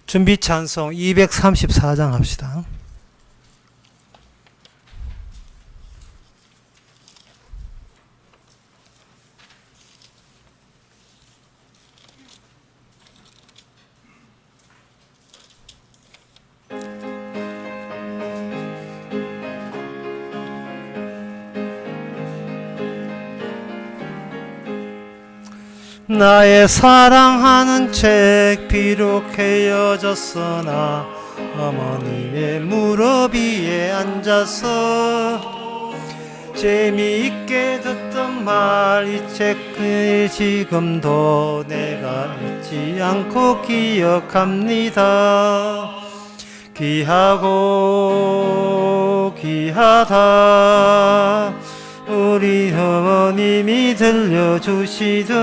준비 찬송 234장 합시다. 나의 사랑하는 책 비록 헤어졌으나 어머님의 무릎 위에 앉아서 재미있게 듣던 말 이 책 지금도 내가 잊지 않고 기억합니다. 귀하고 귀하다 우리 어머님이 들려주시던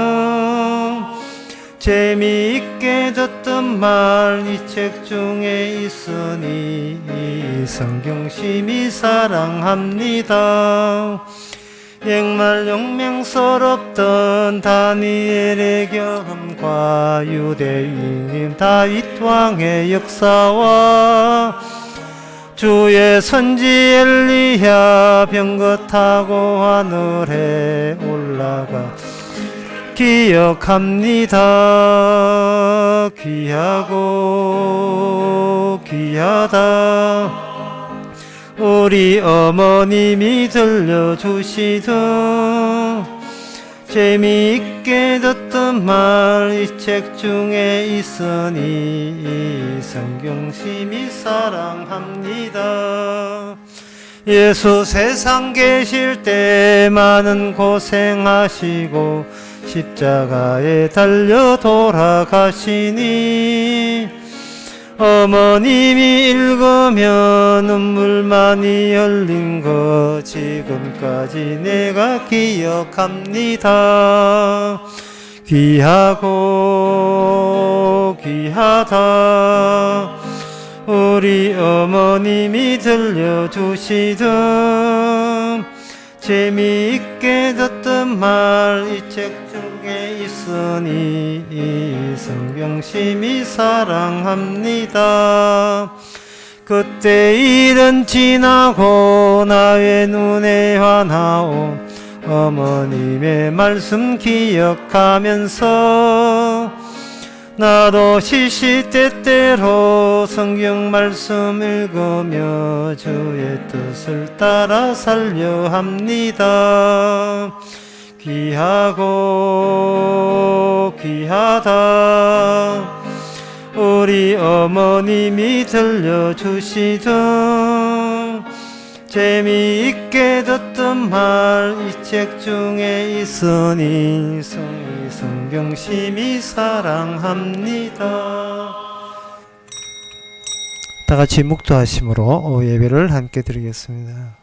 재미있게 듣던 말 이 책 중에 있으니 성경심이 사랑합니다. 정말 용맹스럽던 다니엘의 경험과 유대인 다윗 왕의 역사와 주의 선지 엘리야 병거 타고 하늘에 올라가 기억합니다. 귀하고 귀하다 우리 어머님이 들려주시던 재미있게 듣던 말 이 책 중에 있으니 성경심이 사랑합니다. 예수 세상 계실 때 많은 고생하시고 십자가에 달려 돌아가시니 어머님이 읽으면 눈물만이 흘린 거 지금까지 내가 기억합니다. 귀하고 귀하다 우리 어머님이 들려주시던 재미있게 듣던 말 이 책 중에 있으니 성경심이 사랑합니다. 그때 일은 지나고 나의 눈에 환하오 어머님의 말씀 기억하면서 나도 시시때때로 성경 말씀 읽으며 주의 뜻을 따라 살려 합니다. 귀하고 귀하다 우리 어머님이 들려주시던 재미있게 듣던 말 이 책 중에 있으니 성경심이 사랑합니다. 다 같이 묵도하심으로 예배를 함께 드리겠습니다.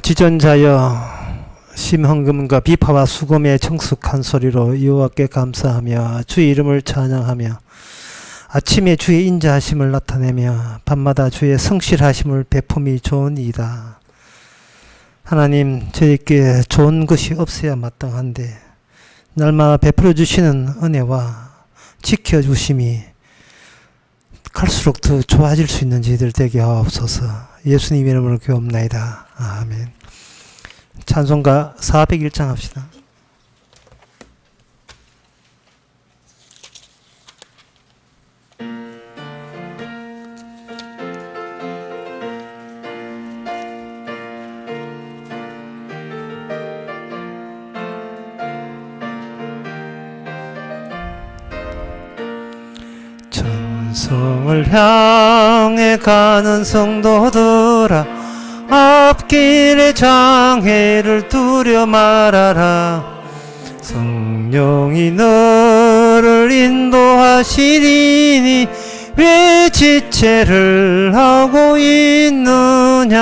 지전자여 심헌금과 비파와 수금의 청숙한 소리로 여호와께 감사하며 주의 이름을 찬양하며 아침에 주의 인자하심을 나타내며 밤마다 주의 성실하심을 베품이 좋으니이다. 하나님, 저희께 좋은 것이 없어야 마땅한데 날마다 베풀어 주시는 은혜와 지켜주심이 갈수록 더 좋아질 수 있는 저희들 되게 하옵소서. 예수님 이름으로 기도합나이다. 아멘. 찬송가 401장 합시다. 천성을 향해 가는 성도들아 앞길의 장애를 두려 말아라. 성령이 너 너를 인도하시리니 왜 지체를 하고 있느냐.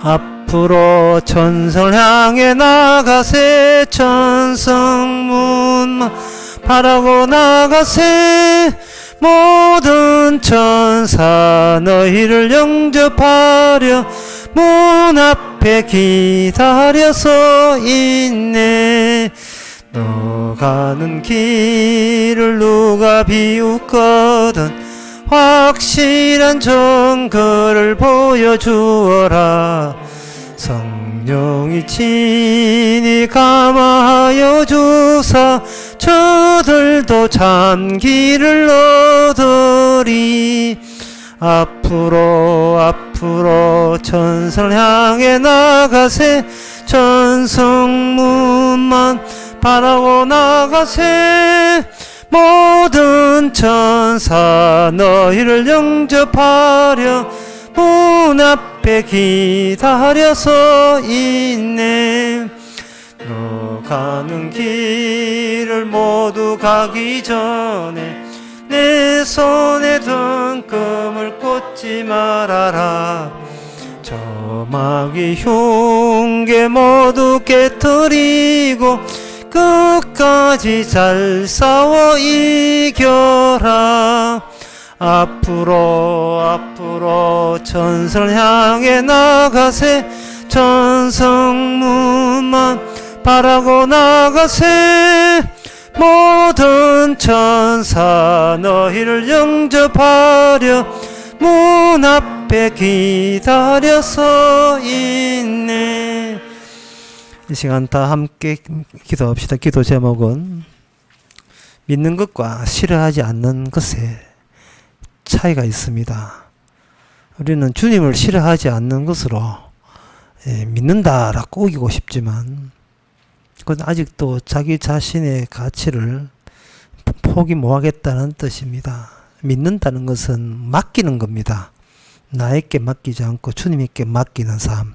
앞으로 천성을 향해 나가세. 천성문만 바라고 나가세. 모든 천사 너희를 영접하려 문 앞에 기다려서 있네. 너 가는 길을 누가 비웃거든 확실한 증거를 보여주어라. 성령이 친히 감화하여 주사 저들도 참기를 얻으리. 앞으로 천성을 향해 나가세. 천성문만 바라고 나가세. 모든 천사 너희를 영접하려 문 앞에 기다려서 있네. 너 가는 길을 모두 가기 전에 내 손에 등금을 꽂지 말아라. 저 마귀 흉계 모두 깨뜨리고 끝까지 잘 싸워 이겨라. 앞으로 천성을 향해 나가세. 천성문만 바라고 나가세. 모든 천사 너희를 영접하려 문 앞에 기다려서 있네. 이 시간 다 함께 기도합시다. 기도 제목은 믿는 것과 싫어하지 않는 것에 차이가 있습니다. 우리는 주님을 싫어하지 않는 것으로 믿는다라고 우기고 싶지만 그건 아직도 자기 자신의 가치를 포기 못하겠다는 뜻입니다. 믿는다는 것은 맡기는 겁니다. 나에게 맡기지 않고 주님께 맡기는 삶.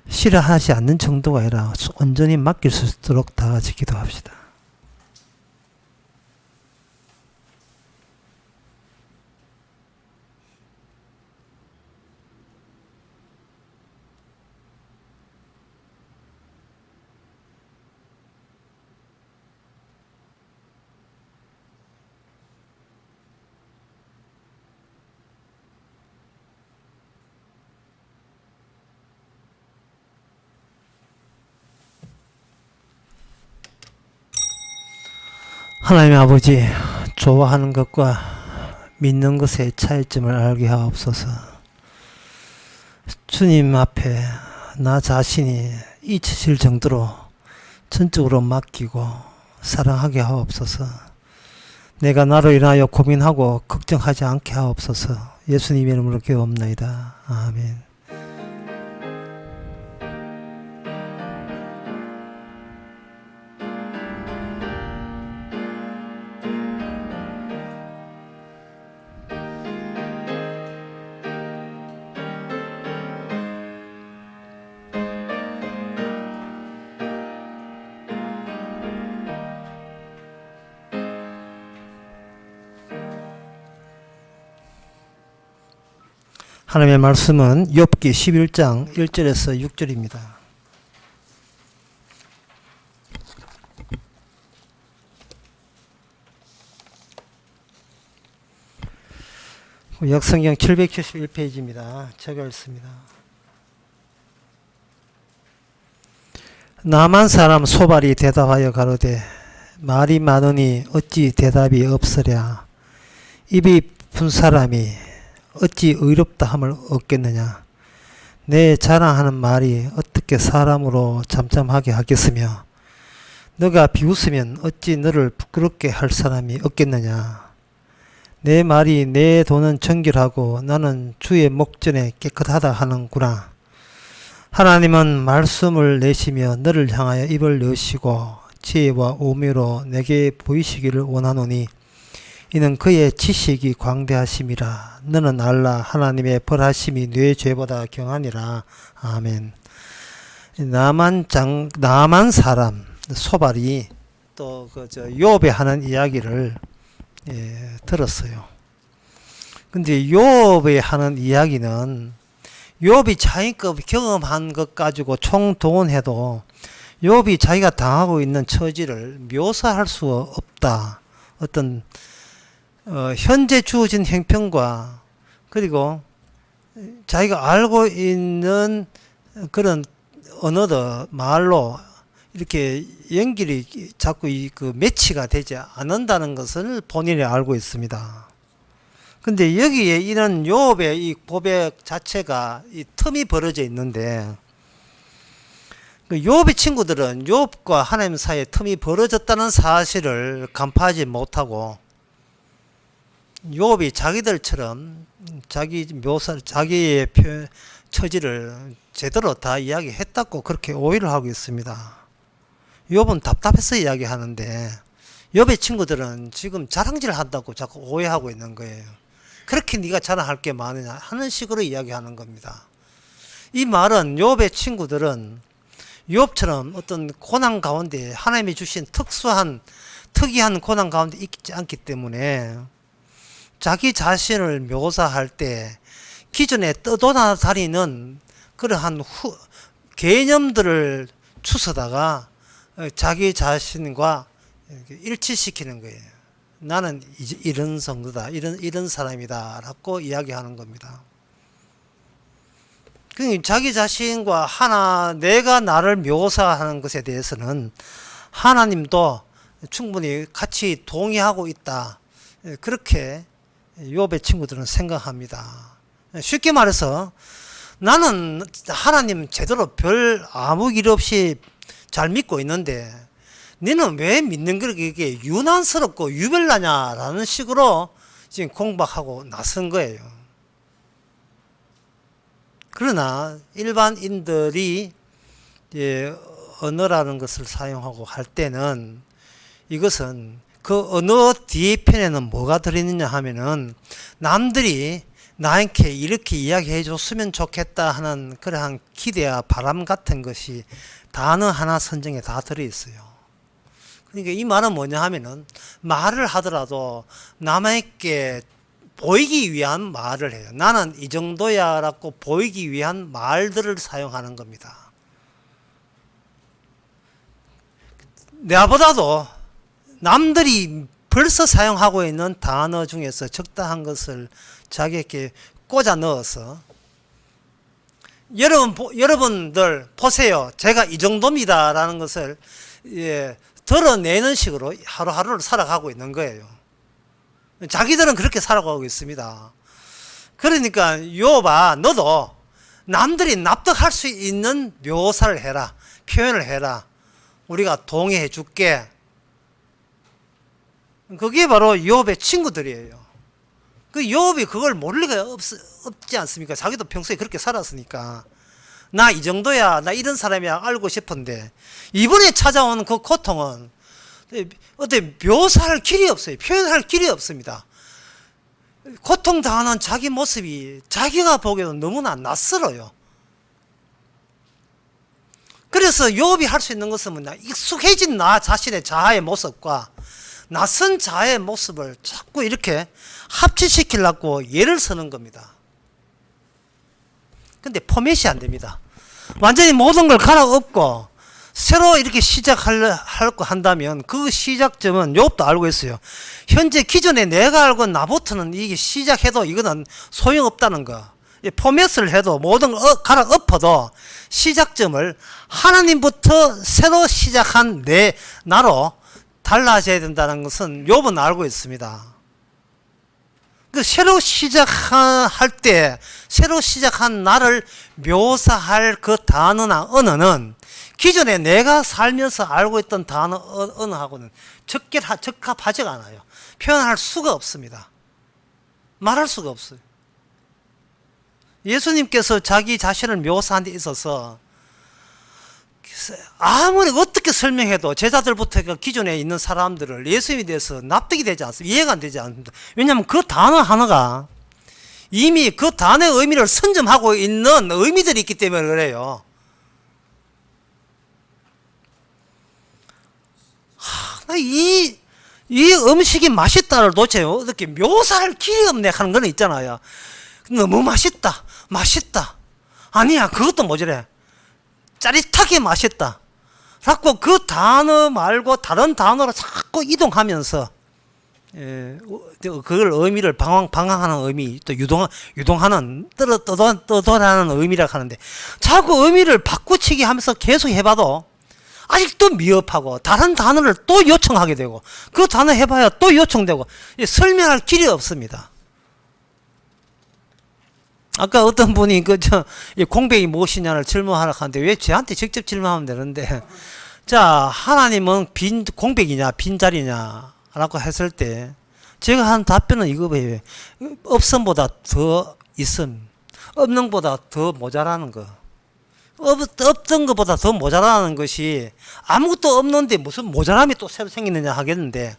싫어하지 않는 정도가 아니라 온전히 맡길 수 있도록 다 같이 기도합시다. 하나님 아버지, 좋아하는 것과 믿는 것의 차이점을 알게 하옵소서. 주님 앞에 나 자신이 잊혀질 정도로 전적으로 맡기고 사랑하게 하옵소서. 내가 나로 인하여 고민하고 걱정하지 않게 하옵소서. 예수님의 이름으로 기도합나이다. 아멘. 하나님의 말씀은 욥기 11장 1절에서 6절입니다. 역성경 771페이지입니다. 제가 읽습니다. 남한 사람 소발이 대답하여 가로되 말이 많으니 어찌 대답이 없으랴. 입이 푼 사람이 어찌 의롭다 함을 얻겠느냐. 내 자랑하는 말이 어떻게 사람으로 잠잠하게 하겠으며 너가 비웃으면 어찌 너를 부끄럽게 할 사람이 없겠느냐. 내 말이 내 돈은 정결하고 나는 주의 목전에 깨끗하다 하는구나. 하나님은 말씀을 내시며 너를 향하여 입을 여시고 지혜와 오묘로 내게 보이시기를 원하노니 이는 그의 지식이 광대하심이라. 너는 알라. 하나님의 벌하심이 네 죄보다 경하니라. 아멘. 남한 사람 소발이 또 욥이 하는 이야기를 들었어요. 근데 욥이 하는 이야기는 욥이 자기가 경험한 것 가지고 총동원해도 욥이 자기가 당하고 있는 처지를 묘사할 수 없다. 어떤 현재 주어진 형편과 그리고 자기가 알고 있는 그런 언어도 말로 이렇게 연결이 자꾸 그 매치가 되지 않는다는 것을 본인이 알고 있습니다. 근데 여기에 이런 욥의 이 고백 자체가 이 틈이 벌어져 있는데, 그 욥의 친구들은 욥과 하나님 사이에 틈이 벌어졌다는 사실을 간파하지 못하고 욥이 자기들처럼 자기 묘사, 자기의 처지를 제대로 다 이야기했다고 그렇게 오해를 하고 있습니다. 욥은 답답해서 이야기하는데 욥의 친구들은 지금 자랑질 한다고 자꾸 오해하고 있는 거예요. 그렇게 네가 자랑할 게 많으냐 하는 식으로 이야기하는 겁니다. 이 말은 욥의 친구들은 욥처럼 어떤 고난 가운데 하나님이 주신 특이한 고난 가운데 있지 않기 때문에 자기 자신을 묘사할 때 기존에 떠돌아다니는 그러한 개념들을 추서다가 자기 자신과 일치시키는 거예요. 나는 이런 성도다, 이런 사람이다 라고 이야기하는 겁니다. 그러니까 자기 자신과 내가 나를 묘사하는 것에 대해서는 하나님도 충분히 같이 동의하고 있다. 그렇게 욥의 친구들은 생각합니다. 쉽게 말해서 나는 하나님 제대로 별 아무 일 없이 잘 믿고 있는데 너는 왜 믿는 그렇게 유난스럽고 유별나냐라는 식으로 지금 공박하고 나선 거예요. 그러나 일반인들이 언어라는 것을 사용하고 할 때는 이것은 그 언어 뒤편에는 뭐가 들어있느냐 하면은 남들이 나에게 이렇게 이야기해 줬으면 좋겠다 하는 그러한 기대와 바람 같은 것이 단어 하나 선정에 다 들어있어요. 그러니까 이 말은 뭐냐 하면은 말을 하더라도 남에게 보이기 위한 말을 해요. 나는 이 정도야 라고 보이기 위한 말들을 사용하는 겁니다. 나보다도 남들이 벌써 사용하고 있는 단어 중에서 적당한 것을 자기에게 꽂아 넣어서 여러분들 보세요. 제가 이 정도입니다 라는 것을 드러내는 식으로 하루하루를 살아가고 있는 거예요. 자기들은 그렇게 살아가고 있습니다. 그러니까 욥아, 너도 남들이 납득할 수 있는 묘사를 해라, 표현을 해라. 우리가 동의해 줄게. 그게 바로 욥의 친구들이에요. 그 욥이 그걸 모를 리가 없지 않습니까? 자기도 평소에 그렇게 살았으니까. 나 이 정도야, 나 이런 사람이야 알고 싶은데 이번에 찾아온 그 고통은 어때 묘사할 길이 없어요. 표현할 길이 없습니다. 고통당하는 자기 모습이 자기가 보기에도 너무나 낯설어요. 그래서 욥이 할 수 있는 것은 뭐냐, 익숙해진 나 자신의 자아의 모습과 낯선 자아의 모습을 자꾸 이렇게 합치시키려고 예를 쓰는 겁니다. 근데 포맷이 안 됩니다. 완전히 모든 걸 갈아엎고 새로 이렇게 시작하려고 한다면 그 시작점은 욥도 알고 있어요. 현재 기존에 내가 알고 나부터는 이게 시작해도 이거는 소용없다는 거. 포맷을 해도 모든 걸 갈아엎어도 시작점을 하나님부터 새로 시작한 나로 달라져야 된다는 것은 욥은 알고 있습니다. 그 새로 시작할 때 새로 시작한 나를 묘사할 그 단어나 언어는 기존에 내가 살면서 알고 있던 단어 언어하고는 적합하지가 않아요. 표현할 수가 없습니다. 말할 수가 없어요. 예수님께서 자기 자신을 묘사한 데 있어서 아무리 어떻게 설명해도 제자들부터 기존에 있는 사람들을 예수님에 대해서 납득이 되지 않습니다. 이해가 안 되지 않습니다. 왜냐하면 그 단어 하나가 이미 그 단어의 의미를 선점하고 있는 의미들이 있기 때문에 그래요. 이 음식이 맛있다를 도대체 어떻게 묘사할 길이 없네 하는 건 있잖아요. 너무 맛있다. 맛있다. 아니야, 그것도 모자래. 짜릿하게 맛있다. 자꾸 그 단어 말고 다른 단어로 자꾸 이동하면서 그걸 의미를 방황하는 의미, 또 유동하는 떠도라는 의미라고 하는데, 자꾸 의미를 바꾸치기 하면서 계속 해봐도 아직도 미흡하고 다른 단어를 또 요청하게 되고, 그 단어 해봐야 또 요청되고, 설명할 길이 없습니다. 아까 어떤 분이 공백이 무엇이냐를 질문하라 하는데, 왜 저한테 직접 질문하면 되는데, 자, 하나님은 공백이냐 빈자리냐 라고 했을 때 제가 한 답변은 이거예요. 없음보다 더 있음, 없는 보다 더 모자라는 거. 없던 것보다 더 모자라는 것이, 아무것도 없는데 무슨 모자람이 또 새로 생기느냐 하겠는데,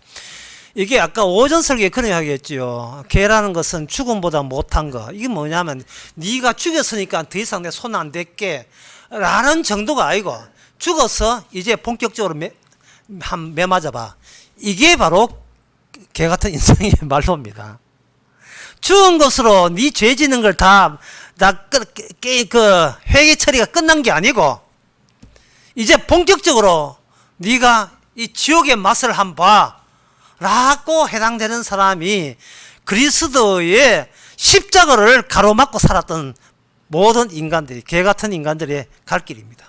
이게 아까 오전 설교에 그런 이야기 했지요. 개라는 것은 죽음보다 못한 거. 이게 뭐냐면, 네가 죽였으니까 더 이상 내 손 안 댈게 라는 정도가 아니고, 죽어서 이제 본격적으로 매 맞아봐. 이게 바로 개 같은 인생의 말로입니다. 죽은 것으로 네 죄 짓는 걸 회개 처리가 끝난 게 아니고, 이제 본격적으로 네가 이 지옥의 맛을 한번 봐 라고 해당되는 사람이 그리스도의 십자가를 가로막고 살았던 모든 인간들이, 개 같은 인간들의 갈 길입니다.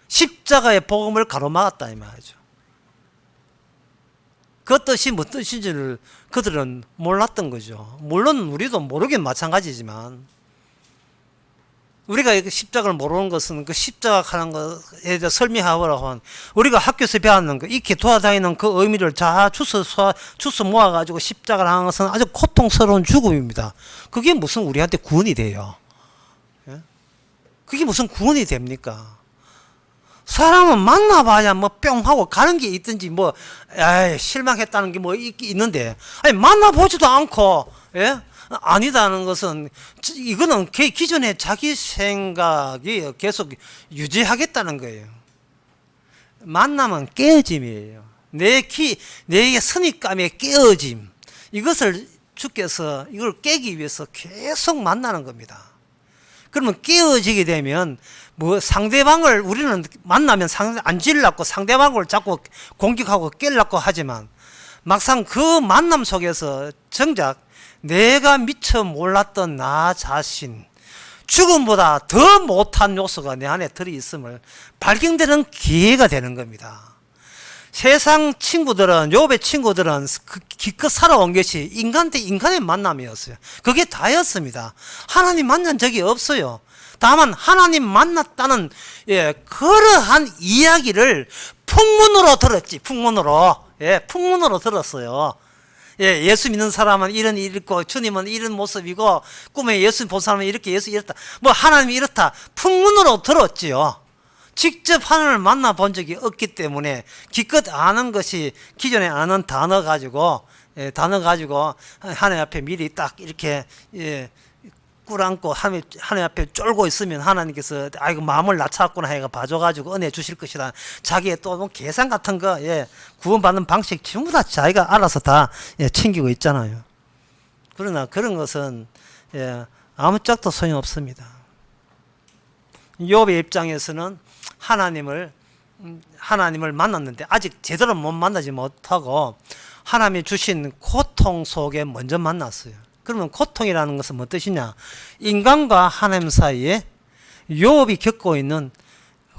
십자가의 복음을 가로막았다 이 말이죠. 그 뜻이 무슨 뜻인지를 그들은 몰랐던 거죠. 물론 우리도 모르긴 마찬가지지만, 우리가 십자가를 모르는 것은 그 십자가 하는 것에 대해 설명하라고 하면, 우리가 학교에서 배웠는 거, 이렇게 돌아다니는 그 의미를 다 주워 모아가지고 십자가를 하는 것은 아주 고통스러운 죽음입니다. 그게 무슨 우리한테 구원이 돼요? 그게 무슨 구원이 됩니까? 사람은 만나봐야 뭐 뿅 하고 가는 게 있든지, 뭐 실망했다는 게 뭐 있는데, 아니 만나보지도 않고 아니다는 것은, 이거는 기존의 자기 생각이 계속 유지하겠다는 거예요. 만나면 깨어짐이에요. 내게 선입감의 깨어짐, 이것을 주께서 이걸 깨기 위해서 계속 만나는 겁니다. 그러면 깨어지게 되면 뭐 상대방을, 우리는 만나면 안 질라고 상대방을 자꾸 공격하고 깰라고 하지만, 막상 그 만남 속에서 정작 내가 미처 몰랐던 나 자신, 죽음보다 더 못한 요소가 내 안에 들어있음을 발견되는 기회가 되는 겁니다. 세상 친구들은, 욥의 친구들은 기껏 살아온 것이 인간 대 인간의 만남이었어요. 그게 다였습니다. 하나님 만난 적이 없어요. 다만 하나님 만났다는 그러한 이야기를 풍문으로 들었지. 풍문으로 들었어요. 예수 믿는 사람은 이런 일 있고, 주님은 이런 모습이고, 꿈에 예수 본 사람은 이렇게, 예수 이렇다, 뭐 하나님이 이렇다, 풍문으로 들었지요. 직접 하나님을 만나본 적이 없기 때문에 기껏 아는 것이, 기존에 아는 단어 가지고 하나님 앞에 미리 딱 이렇게 꿀 안고 하나님 앞에 쫄고 있으면 하나님께서 아이고 마음을 낮췄구나 해가 봐줘가지고 은혜 주실 것이다. 자기의 또 계산 같은 거, 구원받는 방식 전부 다 자기가 알아서 다 챙기고 있잖아요. 그러나 그런 것은 아무 짝도 소용없습니다. 욥의 입장에서는 하나님을 만났는데 아직 제대로 못 만나지 못하고 하나님이 주신 고통 속에 먼저 만났어요. 그러면 고통이라는 것은 무슨 뜻이냐? 인간과 하나님 사이에 욥이 겪고 있는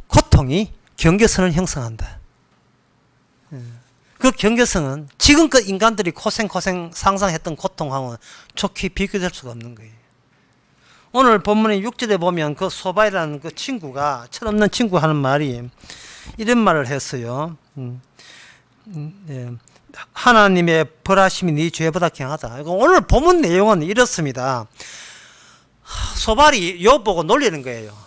고통이 경계선을 형성한다. 그 경계선은 지금껏 인간들이 고생 상상했던 고통하고는 좋게 비교될 수가 없는 거예요. 오늘 본문의 6절에 보면 그 소바이라는 그 친구가, 철없는 친구 하는 말이 이런 말을 했어요. 하나님의 벌하심이 네 죄보다 강하다. 오늘 본문 내용은 이렇습니다. 소발이 욥 보고 놀리는 거예요.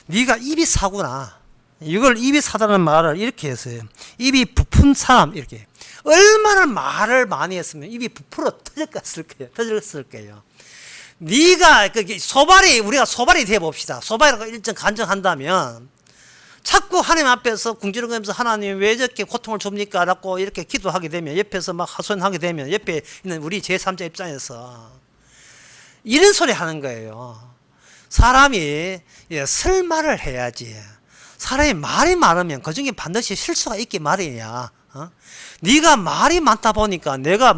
네가 입이 사구나. 이걸 입이 사다는 말을 이렇게 했어요. 입이 부푼 사람, 이렇게. 얼마나 말을 많이 했으면 입이 부풀어 터졌을 거예요. 네가 소발이, 우리가 소발이 돼 봅시다. 소발이라고 일정 간증한다면, 자꾸 하나님 앞에서 궁지렁거리면서 하나님 왜 이렇게 고통을 줍니까? 라고 이렇게 기도하게 되면, 옆에서 막 하소연하게 되면, 옆에 있는 우리 제3자 입장에서 이런 소리 하는 거예요. 사람이 설 말을 해야지. 사람이 말이 많으면 그중에 반드시 실수가 있기 마련이야. 네가 말이 많다 보니까 내가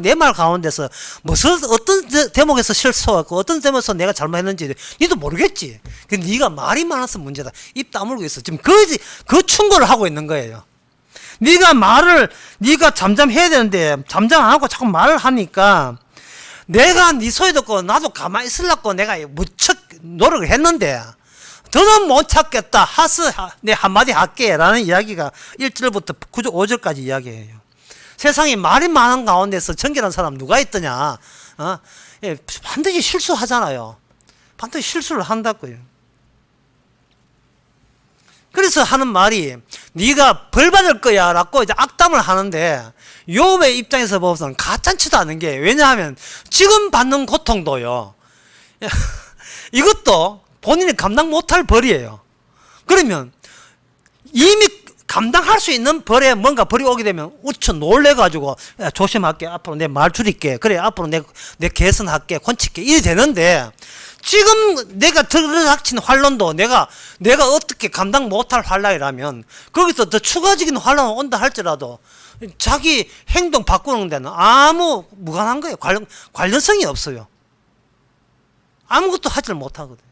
내 말 가운데서 무슨 어떤 대목에서 실수하고 어떤 대목에서 내가 잘못했는지 니도 모르겠지. 그 네가 말이 많아서 문제다. 입 다물고 있어. 지금 그 충고를 하고 있는 거예요. 네가 잠잠해야 되는데 잠잠 안 하고 자꾸 말을 하니까 내가 네 소리 듣고 나도 가만히 있으려고 내가 무척 노력을 했는데 더는 못 찾겠다. 내 한마디 할게. 라는 이야기가 1절부터 5절까지 이야기해요. 세상에 말이 많은 가운데서 정결한 사람 누가 있더냐? 반드시 실수하잖아요. 반드시 실수를 한다고요. 그래서 하는 말이 네가 벌 받을 거야 라고 이제 악담을 하는데 욥의 입장에서 보면 가짠치도 않은 게, 왜냐하면 지금 받는 고통도요. 이것도 본인이 감당 못할 벌이에요. 그러면 이미 감당할 수 있는 벌에 뭔가 벌이 오게 되면 우쳐 놀래가지고 조심할게. 앞으로 내 말 줄일게. 그래, 앞으로 내 개선할게. 권칠게. 이래 되는데 지금 내가 들이닥친 환란도 내가 어떻게 감당 못할 환란이라면 거기서 더 추가적인 환란이 온다 할지라도 자기 행동 바꾸는 데는 아무 무관한 거예요. 관련성이 없어요. 아무것도 하지를 못하거든요.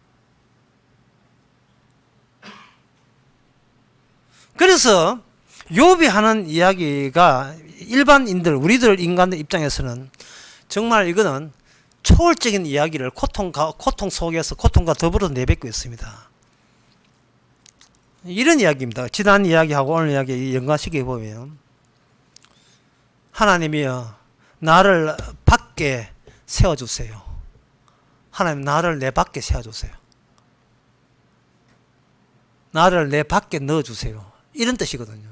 그래서 욥이 하는 이야기가 일반인들, 우리들 인간들 입장에서는 정말 이거는 초월적인 이야기를 고통 속에서 고통과 더불어 내뱉고 있습니다. 이런 이야기입니다. 지난 이야기하고 오늘 이야기 연관시켜 보면, 하나님이여 나를 밖에 세워주세요. 하나님 나를 내 밖에 세워주세요. 나를 내 밖에 넣어주세요. 이런 뜻이거든요.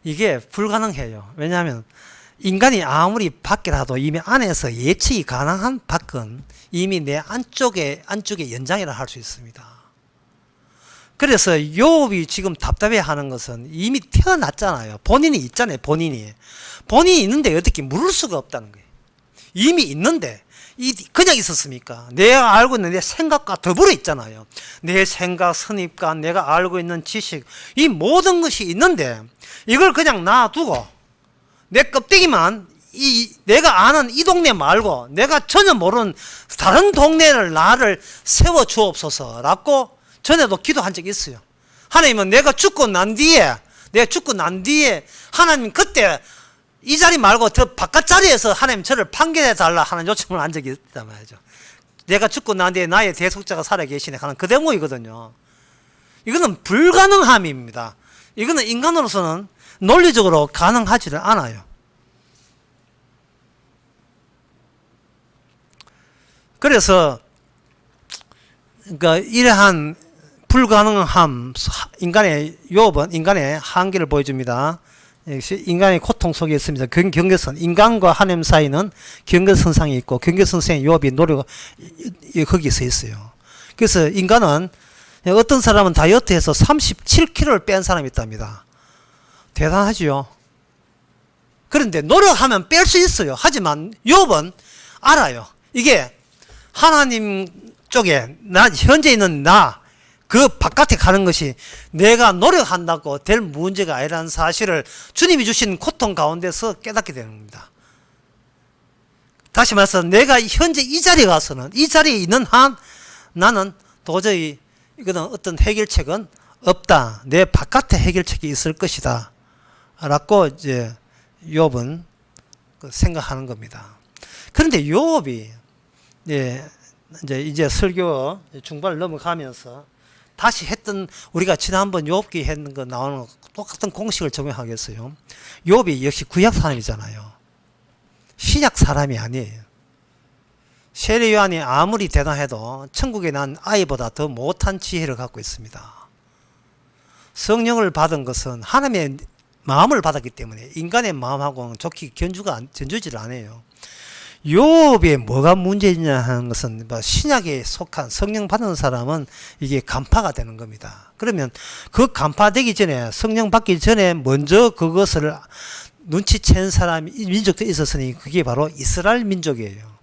이게 불가능해요. 왜냐하면 인간이 아무리 밖이라도 이미 안에서 예측이 가능한 밖은 이미 내 안쪽의 연장이라 할 수 있습니다. 그래서 욥이 지금 답답해하는 것은 이미 태어났잖아요. 본인이 있잖아요. 본인이 있는데 어떻게 물을 수가 없다는 거예요. 이미 있는데 그냥 있었습니까? 내가 알고 있는 내 생각과 더불어 있잖아요. 내 생각, 선입관, 내가 알고 있는 지식, 이 모든 것이 있는데 이걸 그냥 놔두고 내 껍데기만 내가 아는 이 동네 말고 내가 전혀 모르는 다른 동네를 나를 세워 주옵소서라고 전에도 기도한 적이 있어요. 하나님은 내가 죽고 난 뒤에 하나님 그때 이 자리 말고 저 바깥 자리에서 하나님 저를 판결해 달라 하는 요청을 한 적이 있단 말이죠. 내가 죽고 난 뒤에 나의 대속자가 살아 계시네 하는 그 대목이거든요. 이거는 불가능함입니다. 이거는 인간으로서는 논리적으로 가능하지를 않아요. 그래서 그러니까 이러한 불가능함, 욥은 인간의 한계를 보여줍니다. 역시 인간의 고통 속에 있습니다. 경계선, 인간과 하나님 사이는 경계선상이 있고 경계선상에 욥이 거기에 있어요. 그래서 인간은 어떤 사람은 다이어트해서 37kg를 뺀 사람이 있답니다. 대단하죠. 그런데 노력하면 뺄 수 있어요. 하지만 욥은 알아요. 이게 하나님 쪽에 현재 있는 그 바깥에 가는 것이 내가 노력한다고 될 문제가 아니라는 사실을 주님이 주신 고통 가운데서 깨닫게 되는 겁니다. 다시 말해서 내가 현재 이 자리에 가서는, 이 자리에 있는 한 나는 도저히 이거는 어떤 해결책은 없다. 내 바깥에 해결책이 있을 것이다. 라고 이제 욥은 생각하는 겁니다. 그런데 욥이 이제 설교 중반을 넘어가면서 다시 했던, 우리가 지난번 욥기 했는 거 나오는 거 똑같은 공식을 적용하겠어요. 욥이 역시 구약 사람이잖아요. 신약 사람이 아니에요. 세례 요한이 아무리 대단해도 천국에 난 아이보다 더 못한 지혜를 갖고 있습니다. 성령을 받은 것은 하나님의 마음을 받았기 때문에 인간의 마음하고는 좋게 견주지를 않아요. 욥에 뭐가 문제냐 하는 것은 신약에 속한 성령 받은 사람은 이게 간파가 되는 겁니다. 그러면 그 간파되기 전에, 성령 받기 전에 먼저 그것을 눈치챈 사람이, 민족도 있었으니 그게 바로 이스라엘 민족이에요.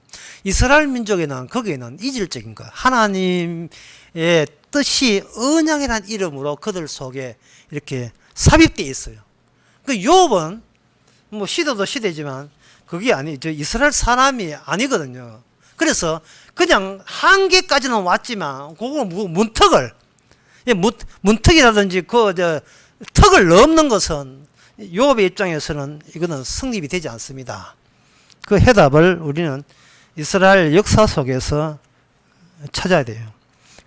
이스라엘 민족에는 거기에는 이질적인 것, 하나님의 뜻이 언약이라는 이름으로 그들 속에 이렇게 삽입되어 있어요. 그 욥은 뭐 시대도 시대지만 그게 이스라엘 사람이 아니거든요. 그래서 그냥 한계까지는 왔지만 그거 문턱을, 문턱이라든지 턱을 넘는 것은 욥의 입장에서는 이거는 성립이 되지 않습니다. 그 해답을 우리는 이스라엘 역사 속에서 찾아야 돼요.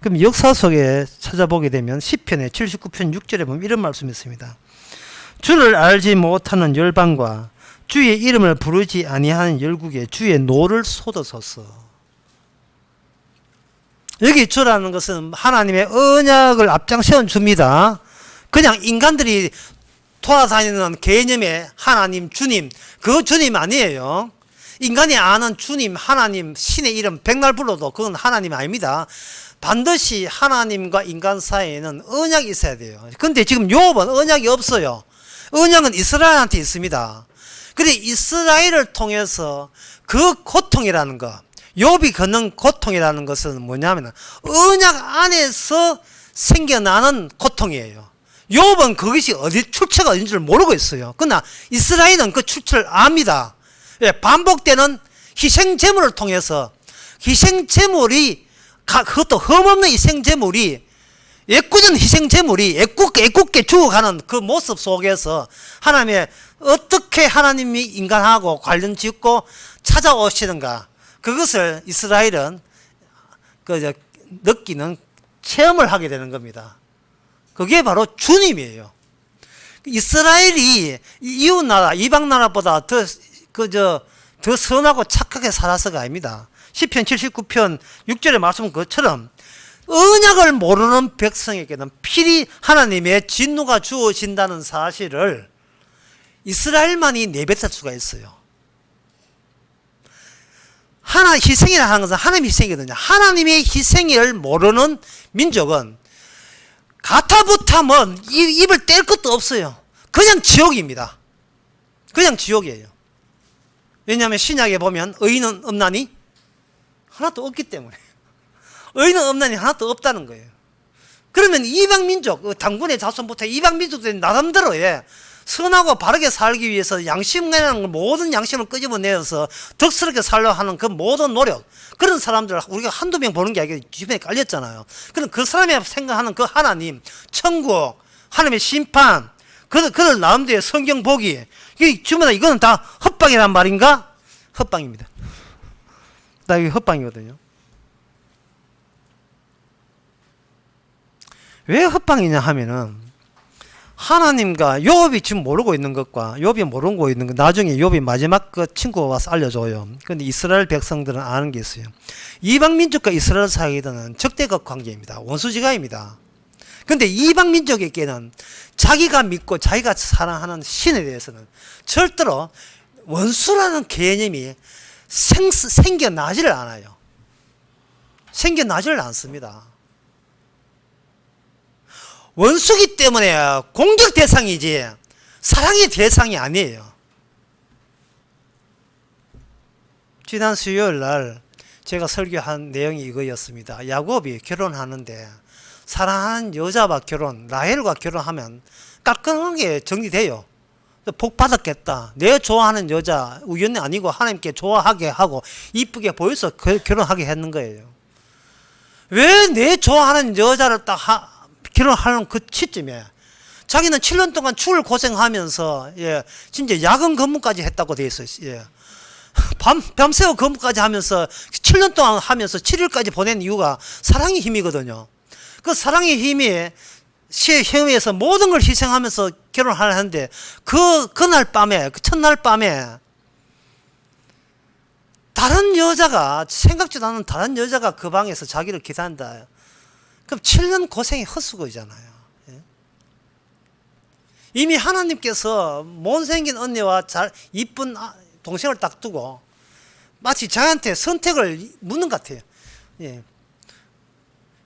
그럼 역사 속에 찾아보게 되면 시편의 79편 6절에 보면 이런 말씀이 있습니다. 주를 알지 못하는 열방과 주의 이름을 부르지 아니하는 열국에 주의 노를 쏟으소서. 여기 주라는 것은 하나님의 언약을 앞장세운 주입니다. 그냥 인간들이 돌아다니는 개념의 하나님, 주님, 그 주님 아니에요. 인간이 아는 주님, 하나님, 신의 이름 백날 불러도 그건 하나님 아닙니다. 반드시 하나님과 인간 사이에는 언약이 있어야 돼요. 근데 지금 욥은 언약이 없어요. 언약은 이스라엘한테 있습니다. 그래 이스라엘을 통해서 그 고통이라는 것, 욥이 겪는 고통이라는 것은 뭐냐면 언약 안에서 생겨나는 고통이에요. 욥은 그것이 어디 출처가 어딘 줄 모르고 있어요. 그러나 이스라엘은 그 출처를 압니다. 반복되는 희생제물을 통해서 희생제물이, 그것도 흠없는 희생제물이, 애꿎은 희생제물이 애꿎게 죽어가는 그 모습 속에서 하나님의 어떻게 하나님이 인간하고 관련 짓고 찾아오시는가, 그것을 이스라엘은 느끼는 체험을 하게 되는 겁니다. 그게 바로 주님이에요. 이스라엘이 이웃나라, 이방나라보다 더 선하고 착하게 살아서가 아닙니다. 시편 79편 6절의 말씀은 그것처럼 언약을 모르는 백성에게는 필히 하나님의 진노가 주어진다는 사실을 이스라엘만이 내뱉을 수가 있어요. 희생이라 하는 것은 하나님의 희생이거든요. 하나님의 희생을 모르는 민족은 가타부타면 입을 뗄 것도 없어요. 그냥 지옥입니다. 그냥 지옥이에요. 왜냐하면 신약에 보면 의인은 없나니? 하나도 없기 때문에. 의인은 없나니 하나도 없다는 거예요. 그러면 이방민족, 당군의 자손부터 이방민족들이 나름대로 선하고 바르게 살기 위해서 양심이라는 모든 양심을 끄집어내어서 덕스럽게 살려 하는 그 모든 노력, 그런 사람들 우리가 한두 명 보는 게 아니라 주변에 깔렸잖아요. 그럼 그 사람이 생각하는 그 하나님, 천국, 하나님의 심판, 그들 나름대로의 성경 보기, 주변에 이거는 다 헛방이란 말인가? 헛방입니다. 나 이게 헛방이거든요. 왜 헛방이냐 하면은 하나님과 욥이 지금 모르고 있는 것과 욥이 모르고 있는 것, 나중에 욥이 마지막 그 친구가 와서 알려줘요. 근데 이스라엘 백성들은 아는 게 있어요. 이방 민족과 이스라엘 사이에는 적대적 관계입니다. 원수지간입니다. 근데 이방 민족에게는 자기가 믿고 자기가 사랑하는 신에 대해서는 절대로 원수라는 개념이 생겨나지를 않아요. 생겨나지를 않습니다. 원수기 때문에 공격 대상이지 사랑의 대상이 아니에요. 지난 수요일 날 제가 설교한 내용이 이거였습니다. 야곱이 결혼하는데 사랑하는 여자와 라헬과 결혼하면 깔끔하게 정리돼요. 복 받았겠다. 내 좋아하는 여자, 우연이 아니고 하나님께 좋아하게 하고 이쁘게 보여서 결혼하게 했는 거예요. 왜 내 좋아하는 여자를 딱 결혼하는 그 시점에 자기는 7년 동안 죽을 고생하면서 진짜 야근 근무까지 했다고 돼 있어요. 밤새워 근무까지 하면서 7년 동안 하면서 7일까지 보낸 이유가 사랑의 힘이거든요. 그 사랑의 힘이 시험에서 모든 걸 희생하면서 결혼하려 하는데 그날 밤에, 그 첫날 밤에 다른 여자가, 생각지도 않은 다른 여자가 그 방에서 자기를 기다린다. 그럼 7년 고생이 헛수고이잖아요. 이미 하나님께서 못생긴 언니와 이쁜 동생을 딱 두고 마치 저한테 선택을 묻는 것 같아요. 예.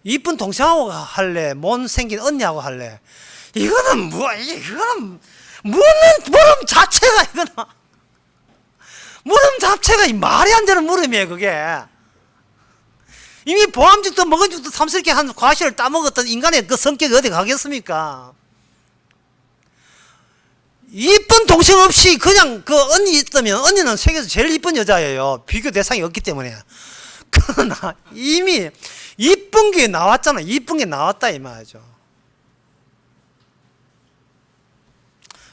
이쁜 동생하고 할래? 못생긴 언니하고 할래? 이거는 이거는 물음 자체가 이거는 물음 자체가 말이 안 되는 물음이에요. 그게 이미 보암직도 먹은 죽도 탐스럽게 한 과실을 따먹었던 인간의 그 성격이 어디 가겠습니까? 이쁜 동생 없이 그냥 그 언니 있다면 언니는 세계에서 제일 이쁜 여자예요. 비교 대상이 없기 때문에. 그러나 이미 이쁜 게 나왔잖아. 이쁜 게 나왔다 이 말이죠.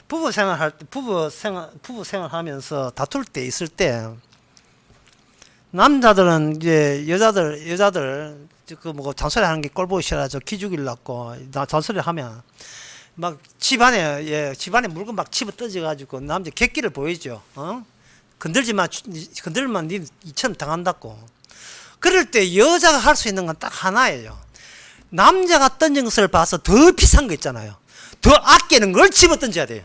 부부 생활할 때 부부 생활하면서 다툴 때 있을 때 남자들은 이제 여자들 그 뭐 잔소리 하는 게 꼴보기 싫어서 기죽일 낳고 잔소리 하면 막 집안에 물건 막 집어 뜯어가지고 남자 객기를 보이죠. 건들면 니 이처럼 당한다고. 그럴 때 여자가 할 수 있는 건 딱 하나예요. 남자가 던진 것을 봐서 더 비싼 거 있잖아요. 더 아끼는 걸 집어 던져야 돼요.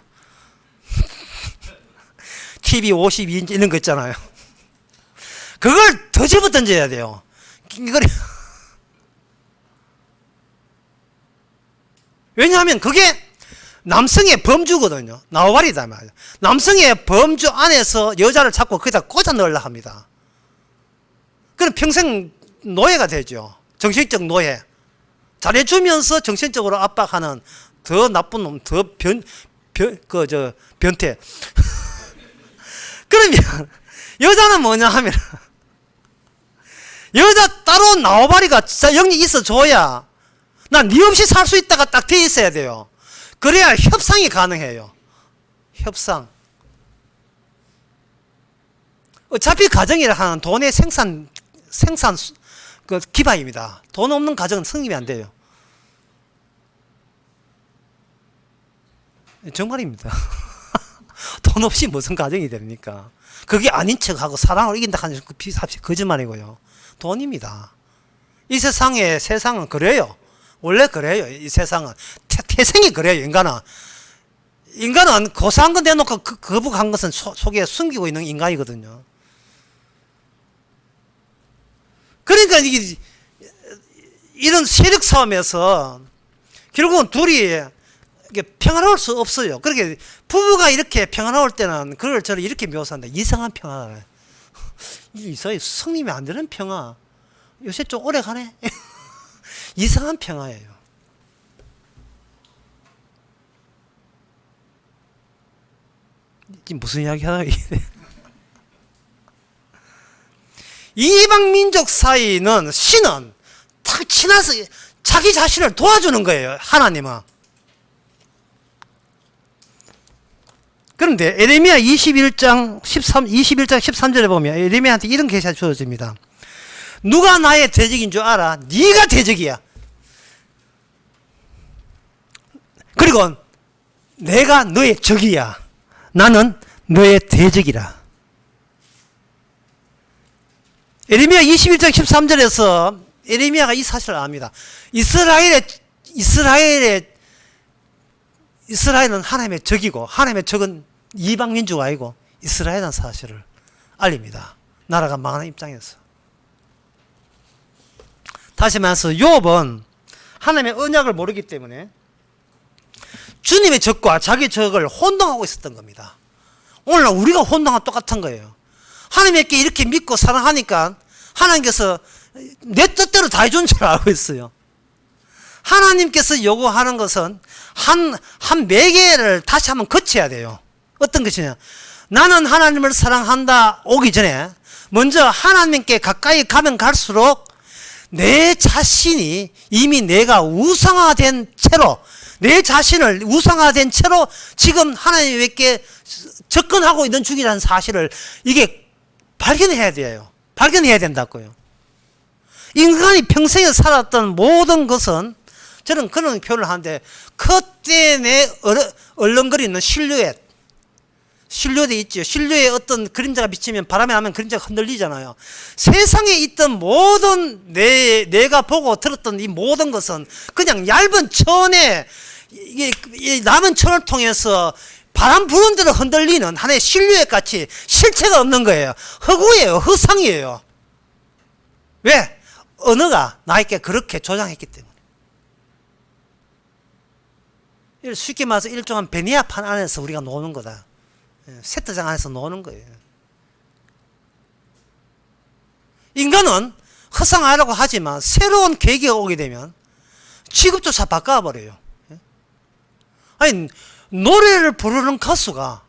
TV 52인치 이런 거 있잖아요. 그걸 더 집어 던져야 돼요. 이걸 왜냐하면 그게 남성의 범주거든요. 나와바리다 말이에요. 남성의 범주 안에서 여자를 잡고 거기다 꽂아 넣으려 합니다. 그럼 평생 노예가 되죠. 정신적 노예. 잘해주면서 정신적으로 압박하는 더 나쁜 놈, 더 변태. 그러면 여자는 뭐냐 하면 여자 따로 나와바리가 진짜 영리 있어줘야 난 네 없이 살 수 있다가 딱 돼 있어야 돼요. 그래야 협상이 가능해요. 협상. 어차피 가정이라 하는 돈의 생산 그 기반입니다. 돈 없는 가정은 성립이 안 돼요. 정말입니다. 돈 없이 무슨 가정이 됩니까? 그게 아닌 척하고 사랑을 이긴다 하는 그 거짓말이고요. 돈입니다. 이 세상은 그래요. 원래 그래요. 이 세상은 태생이 그래요. 인간은 고사한 거 내놓고 거북한 것은 속에 숨기고 있는 인간이거든요. 그러니까 이런 세력 싸움에서 결국은 둘이 평화로울 수 없어요. 그렇게 부부가 이렇게 평화로울 때는 그걸 저를 이렇게 묘사한다. 이상한 평화. 이상하게 성님이 안 되는 평화. 요새 좀 오래 가네. 이상한 평화예요. 지금 무슨 이야기 하나 이방 민족 사이는 신은 딱 지나서 자기 자신을 도와주는 거예요. 하나님은. 그런데 에레미야 21장 13절에 보면 에레미야한테 이런 계시가 주어집니다. 누가 나의 대적인 줄 알아? 네가 대적이야. 그리고 내가 너의 적이야. 나는 너의 대적이라. 에레미야 21장 13절에서 에레미야가 이 사실을 압니다. 이스라엘은 하나님의 적이고 하나님의 적은 이방 민주가 아니고 이스라엘이라는 사실을 알립니다. 나라가 망하는 입장에서. 다시 말해서 욥은 하나님의 언약을 모르기 때문에 주님의 적과 자기 적을 혼동하고 있었던 겁니다. 오늘날 우리가 혼동한 똑같은 거예요. 하나님께 이렇게 믿고 사랑하니까 하나님께서 내 뜻대로 다 해준 줄 알고 있어요. 하나님께서 요구하는 것은 한 매개를 다시 한번 거쳐야 돼요. 어떤 것이냐? 나는 하나님을 사랑한다 오기 전에 먼저 하나님께 가까이 가면 갈수록 내 자신이 이미 내가 우상화된 채로 내 자신을 우상화된 채로 지금 하나님께 접근하고 있는 중이라는 사실을 이게 발견해야 돼요. 발견해야 된다고요. 인간이 평생에 살았던 모든 것은 저는 그런 표현을 하는데 그때 내 얼렁거리는 실루엣이 있죠. 실루엣에 어떤 그림자가 비치면 바람에 나면 그림자가 흔들리잖아요. 세상에 있던 모든 내가 보고 들었던 이 모든 것은 그냥 얇은 천에 이 남은 천을 통해서 바람 부는 대로 흔들리는 하나의 실루엣 같이 실체가 없는 거예요. 허구예요. 허상이에요. 왜? 언어가 나에게 그렇게 조장했기 때문에. 쉽게 말해서 일종의 베니아판 안에서 우리가 노는 거다. 세트장 안에서 노는 거예요. 인간은 허상하라고 하지만 새로운 계기가 오게 되면 취급조차 바꿔버려요. 아니, 노래를 부르는 가수가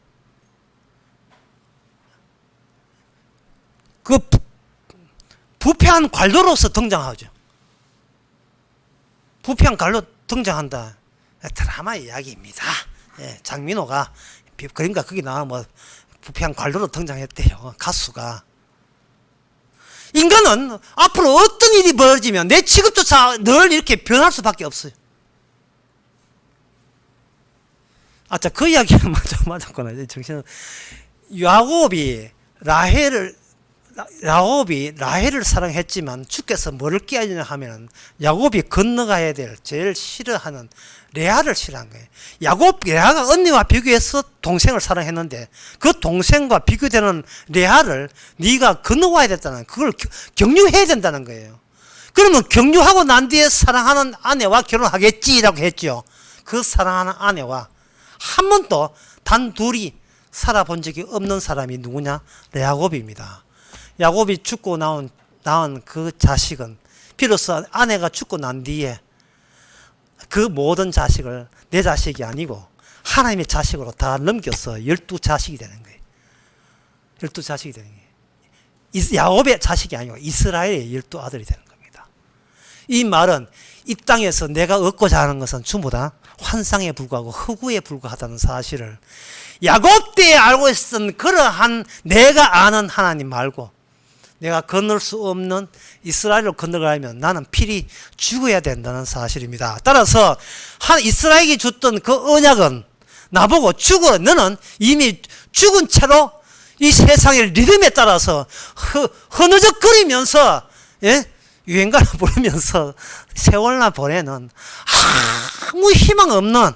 그 부패한 관료로서 등장하죠. 부패한 관료 등장한다. 드라마 이야기입니다. 예, 장민호가 그러니까 거기 나와 뭐 부패한 관료로 등장했대요. 가수가. 인간은 앞으로 어떤 일이 벌어지면 내 취급조차 늘 이렇게 변할 수밖에 없어요. 자, 그 이야기는 맞았구나. 정신은. 야곱이 라헬을 사랑했지만 주께서 뭐를 깨하느냐 하면 야곱이 건너가야 될 제일 싫어하는 레아를 싫어한 거예요. 레아가 언니와 비교해서 동생을 사랑했는데 그 동생과 비교되는 레아를 네가 건너와야 됐다는, 그걸 경유해야 된다는 거예요. 그러면 경유하고 난 뒤에 사랑하는 아내와 결혼하겠지라고 했죠. 그 사랑하는 아내와 한 번도 단 둘이 살아본 적이 없는 사람이 누구냐? 야곱입니다. 야곱이 죽고 나온 그 자식은 비로소 아내가 죽고 난 뒤에 그 모든 자식을 내 자식이 아니고 하나님의 자식으로 다 넘겨서 12자식이 되는 거예요. 12자식이 되는 거예요. 야곱의 자식이 아니고 이스라엘의 12아들이 되는 겁니다. 이 말은 이 땅에서 내가 얻고자 하는 것은 전부 다 환상에 불과하고 허구에 불과하다는 사실을 야곱 때에 알고 있었던 그러한 내가 아는 하나님 말고 내가 건널 수 없는 이스라엘로 건너가려면 나는 필히 죽어야 된다는 사실입니다. 따라서 이스라엘에게 줬던 그 언약은 나보고 죽어, 너는 이미 죽은 채로 이 세상의 리듬에 따라서 흐느적거리면서, 예? 유행가를 부르면서 세월나 보내는 아무 희망 없는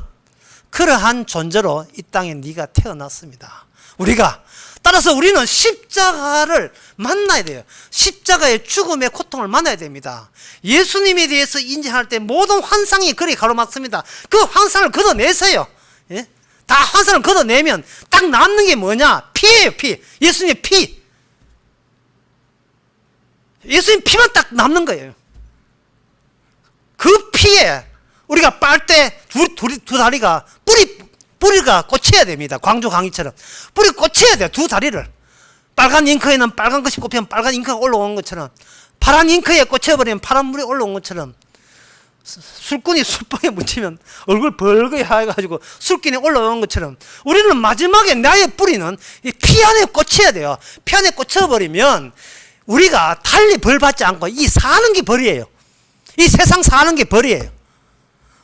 그러한 존재로 이 땅에 네가 태어났습니다. 따라서 우리는 십자가를 만나야 돼요. 십자가의 죽음의 고통을 만나야 됩니다. 예수님에 대해서 인지할 때 모든 환상이 그리 가로막습니다. 그 환상을 걷어내세요. 예? 다 환상을 걷어내면 딱 남는 게 뭐냐? 피예요, 피. 예수님의 피. 예수님 피만 딱 남는 거예요. 그 피에 우리가 빨 때 두 다리가 뿌리가 꽂혀야 됩니다. 광주 강의처럼. 뿌리 꽂혀야 돼요. 두 다리를. 빨간 잉크에는 빨간 것이 꽂히면 빨간 잉크가 올라오는 것처럼, 파란 잉크에 꽂혀버리면 파란 물이 올라온 것처럼, 술꾼이 술병에 묻히면 얼굴 벌겋게 하여가지고 술기운이 올라오는 것처럼 우리는 마지막에 나의 뿌리는 이 피 안에 꽂혀야 돼요. 피 안에 꽂혀버리면 우리가 달리 벌 받지 않고 이 사는 게 벌이에요. 이 세상 사는 게 벌이에요.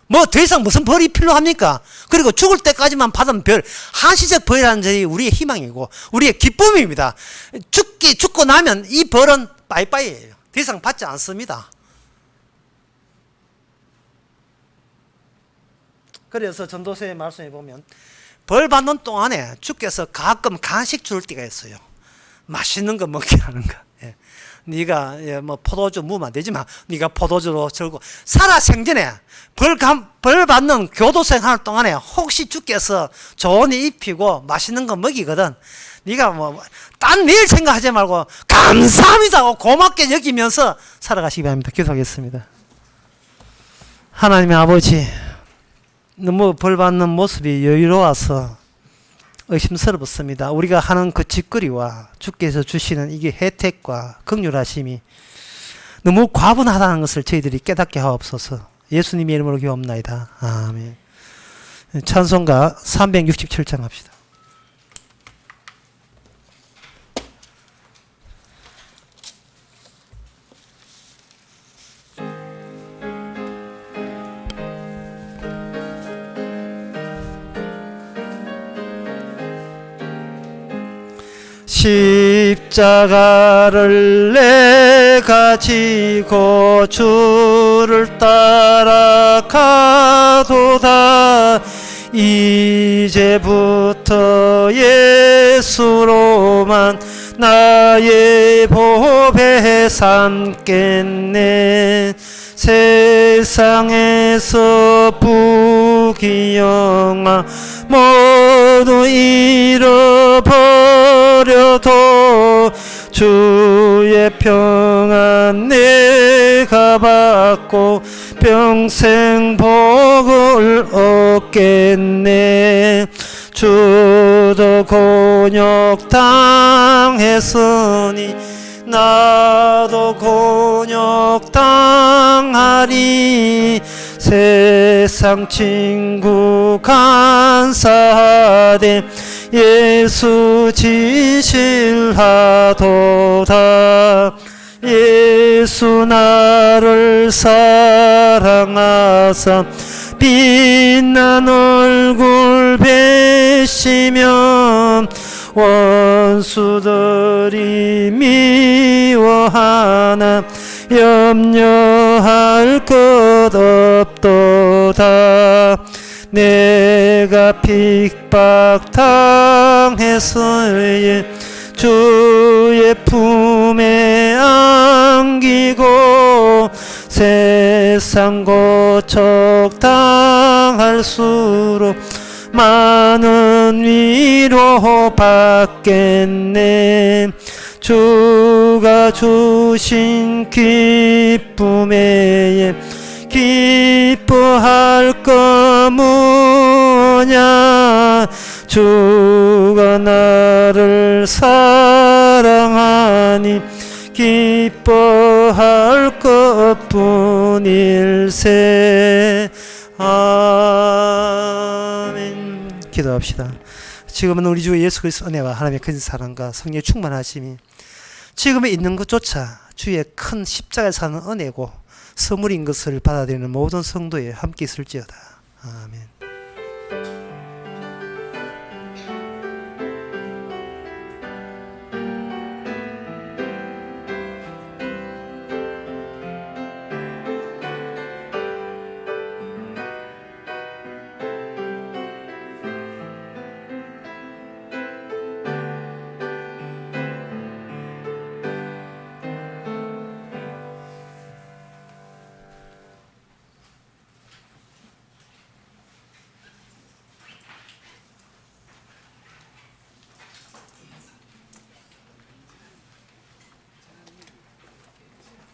뭐 더 이상 무슨 벌이 필요합니까? 그리고 죽을 때까지만 받은 벌, 한시적 벌이라는 점이 우리의 희망이고 우리의 기쁨입니다. 죽고 나면 이 벌은 빠이빠이예요. 더 이상 받지 않습니다. 그래서 전도서의 말씀에 보면 벌 받는 동안에 주께서 가끔 간식 줄 때가 있어요. 맛있는 거 먹게 하는 거. 예. 네가 뭐 포도주 무면 안 되지만 네가 포도주로 절고 살아 생전에 벌 받는 교도생 하는 동안에 혹시 주께서 좋은 일 입히고 맛있는 거 먹이거든. 네가 뭐 딴 일 생각하지 말고 감사합니다 하고 고맙게 여기면서 살아가시기 바랍니다. 기도하겠습니다. 하나님의 아버지, 너무 벌 받는 모습이 여유로워서 의심스럽습니다. 우리가 하는 그 짓거리와 주께서 주시는 이게 혜택과 긍휼하심이 너무 과분하다는 것을 저희들이 깨닫게 하옵소서. 예수님의 이름으로 기도합나이다. 아멘. 찬송가 367장 합시다. 십자가를 내가 지고 주를 따라가도다. 이 이제부터 예수로만 나의 보배 삼겠네. 세상에서 부귀영화 모두 잃어버려도 주의 평안 내가 받고 평생 복을 얻겠네. 주도 곤욕 당했으니 나도 곤욕 당하리. 세상 친구 간사하되 예수 지실하도다. 예수 나를 사랑하사 빛난 얼굴 배시면 원수들이 미워하나 염려할 것 없도다. 내가 핍박당했을 주의 품에 안기고 세상 고촉 당할수록 많은 위로 받겠네. 주가 주신 기쁨에 기뻐할 거 뭐냐. 주가 나를 사랑하니 기뻐할 것뿐일세. 아멘. 기도합시다. 지금은 우리 주 예수 그리스도 은혜와 하나님의 큰 사랑과 성령의 충만하심이 지금에 있는 것조차 주의 큰 십자가에 사는 은혜고 선물인 것을 받아들이는 모든 성도에 함께 있을지어다. 아멘.